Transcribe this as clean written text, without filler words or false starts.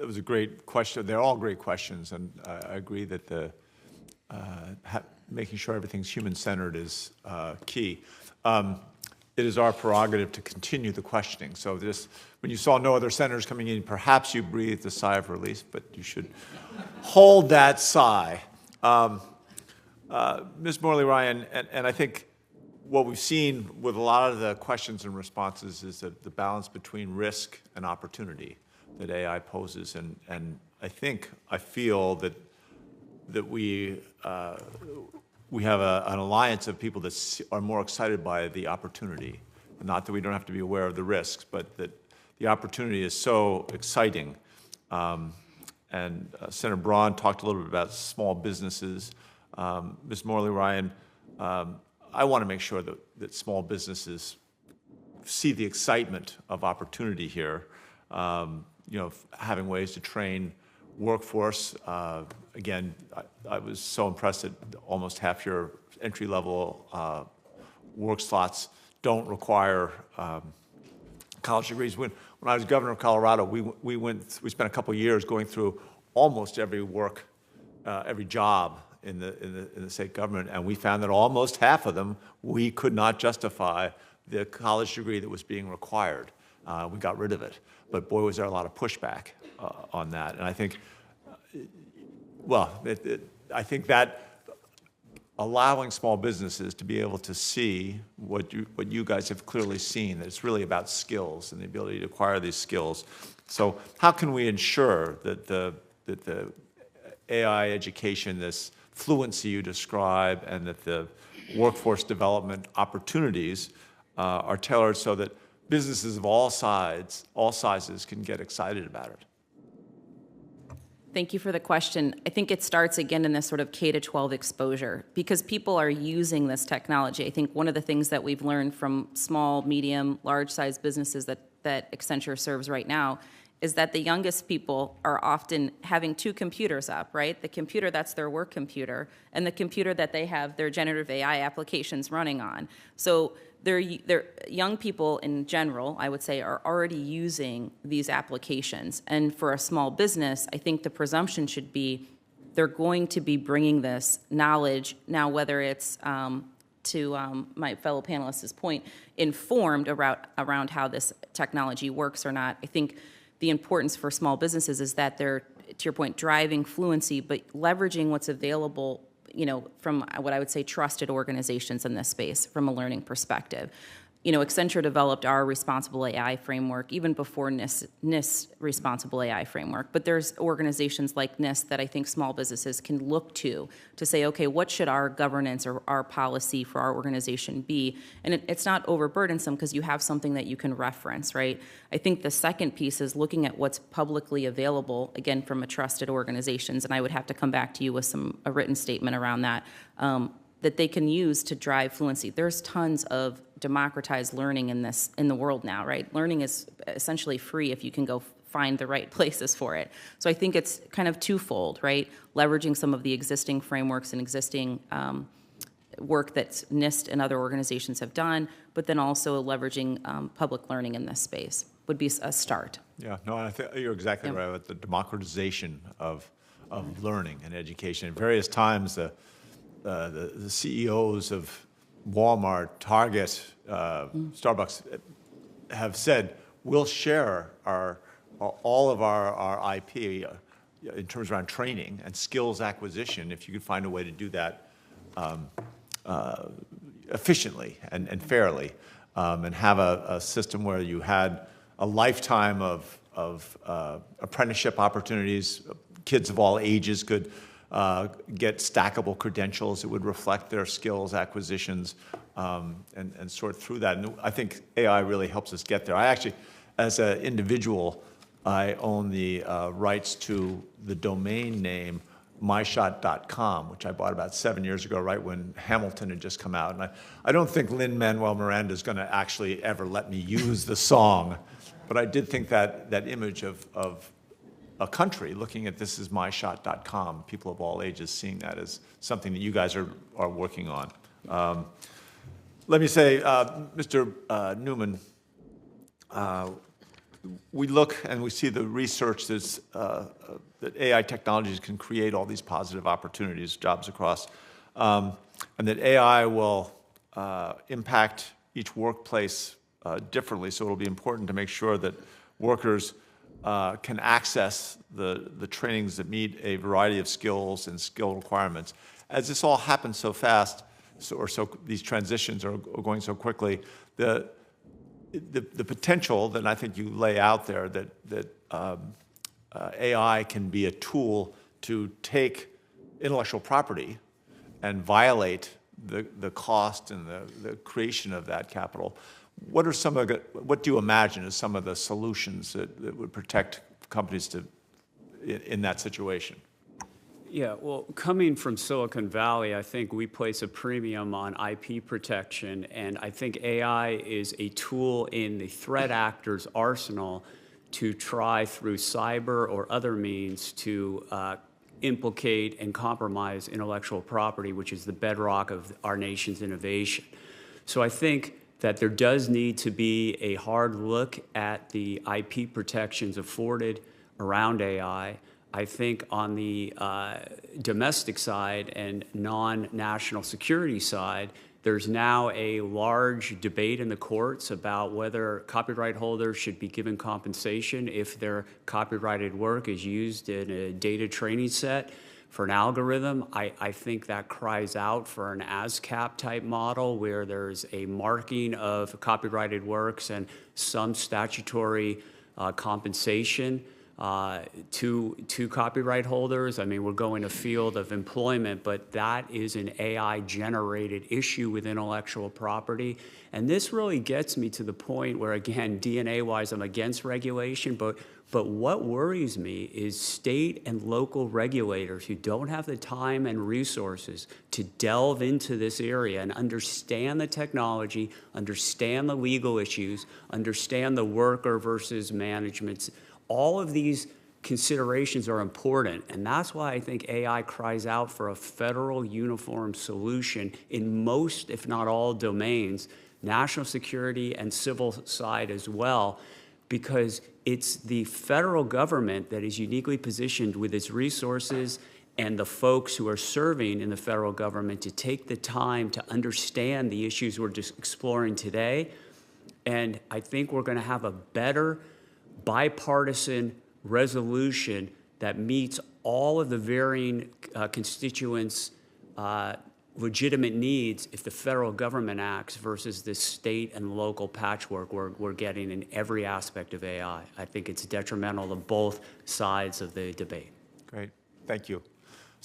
that was a great question. They're all great questions, and I agree that making sure everything's human-centered is key. It is our prerogative to continue the questioning. So when you saw no other senators coming in, perhaps you breathed a sigh of relief, but you should hold that sigh. Ms. Morley-Ryan, and I think what we've seen with a lot of the questions and responses is that the balance between risk and opportunity that AI poses, and I feel that we have an alliance of people that are more excited by the opportunity. Not that we don't have to be aware of the risks, but that the opportunity is so exciting. Senator Braun talked a little bit about small businesses. Ms. Morley-Ryan, I want to make sure that small businesses see the excitement of opportunity here. Having ways to train workforce. Again, I was so impressed that almost half your entry-level work slots don't require college degrees. When I was governor of Colorado, we spent a couple years going through almost every job in the state government, and we found that almost half of them we could not justify the college degree that was being required. We got rid of it, but boy, was there a lot of pushback on that. And I think, I think that allowing small businesses to be able to see what you guys have clearly seen, that it's really about skills and the ability to acquire these skills. So how can we ensure that the AI education, this fluency you describe, and that the workforce development opportunities are tailored so that businesses of all sizes can get excited about it? Thank you for the question. I think it starts again in this sort of K-12 exposure, because people are using this technology. I think one of the things that we've learned from small, medium, large-sized businesses that Accenture serves right now is that the youngest people are often having two computers up, right? The computer that's their work computer and the computer that they have their generative AI applications running on. So they're young people in general, I would say, are already using these applications. And for a small business, I think the presumption should be they're going to be bringing this knowledge, now whether it's to my fellow panelists' point, informed around how this technology works or not. I think the importance for small businesses is that they're, to your point, driving fluency, but leveraging what's available, from what I would say trusted organizations in this space from a learning perspective. Accenture developed our responsible AI framework even before NIST's responsible AI framework. But there's organizations like NIST that I think small businesses can look to say, okay, what should our governance or our policy for our organization be? And it's not overburdensome because you have something that you can reference, right? I think the second piece is looking at what's publicly available, again, from a trusted organizations. And I would have to come back to you with a written statement around that. That they can use to drive fluency. There's tons of democratized learning in the world now, right? Learning is essentially free if you can go find the right places for it. So I think it's kind of twofold, right? Leveraging some of the existing frameworks and existing work that NIST and other organizations have done, but then also leveraging public learning in this space would be a start. Yeah, no, I think you're exactly right about the democratization of learning and education. At various times, the CEOs of Walmart, Target, Starbucks have said, we'll share all of our IP in terms around training and skills acquisition if you could find a way to do that efficiently and fairly, and have a system where you had a lifetime of apprenticeship opportunities. Kids of all ages could get stackable credentials that would reflect their skills acquisitions, and sort through that. And I think AI really helps us get there. I actually, as an individual, I own the rights to the domain name myshot.com, which I bought about 7 years ago, right when Hamilton had just come out. And I don't think Lin-Manuel Miranda is going to actually ever let me use the song, but I did think that image of a country looking at this as myshot.com, people of all ages seeing that as something that you guys are working on. Let me say, Mr. Newman, we look and we see the research that AI technologies can create all these positive opportunities, jobs across, and that AI will impact each workplace differently. So it'll be important to make sure that workers can access the trainings that meet a variety of skills and skill requirements. As this all happens so fast, these transitions are going so quickly, the potential that I think you lay out there that AI can be a tool to take intellectual property and violate the cost and the creation of that capital. What do you imagine as some of the solutions that would protect companies in that situation? Yeah, well, coming from Silicon Valley, I think we place a premium on IP protection, and I think AI is a tool in the threat actor's arsenal to try through cyber or other means to implicate and compromise intellectual property, which is the bedrock of our nation's innovation. So I think that there does need to be a hard look at the IP protections afforded around AI. I think on the domestic side and non-national security side, there's now a large debate in the courts about whether copyright holders should be given compensation if their copyrighted work is used in a data training set for an algorithm. I think that cries out for an ASCAP type model where there's a marking of copyrighted works and some statutory compensation to copyright holders. I mean, we're going a field of employment, but that is an AI-generated issue with intellectual property. And this really gets me to the point where, again, DNA-wise, I'm against regulation, but what worries me is state and local regulators who don't have the time and resources to delve into this area and understand the technology, understand the legal issues, understand the worker versus management. All of these considerations are important, and that's why I think AI cries out for a federal uniform solution in most, if not all, domains, national security and civil side as well, because it's the federal government that is uniquely positioned with its resources and the folks who are serving in the federal government to take the time to understand the issues we're just exploring today. And I think we're going to have a better bipartisan resolution that meets all of the varying constituents' legitimate needs if the federal government acts versus the state and local patchwork we're getting in every aspect of AI. I think it's detrimental to both sides of the debate. Great. Thank you.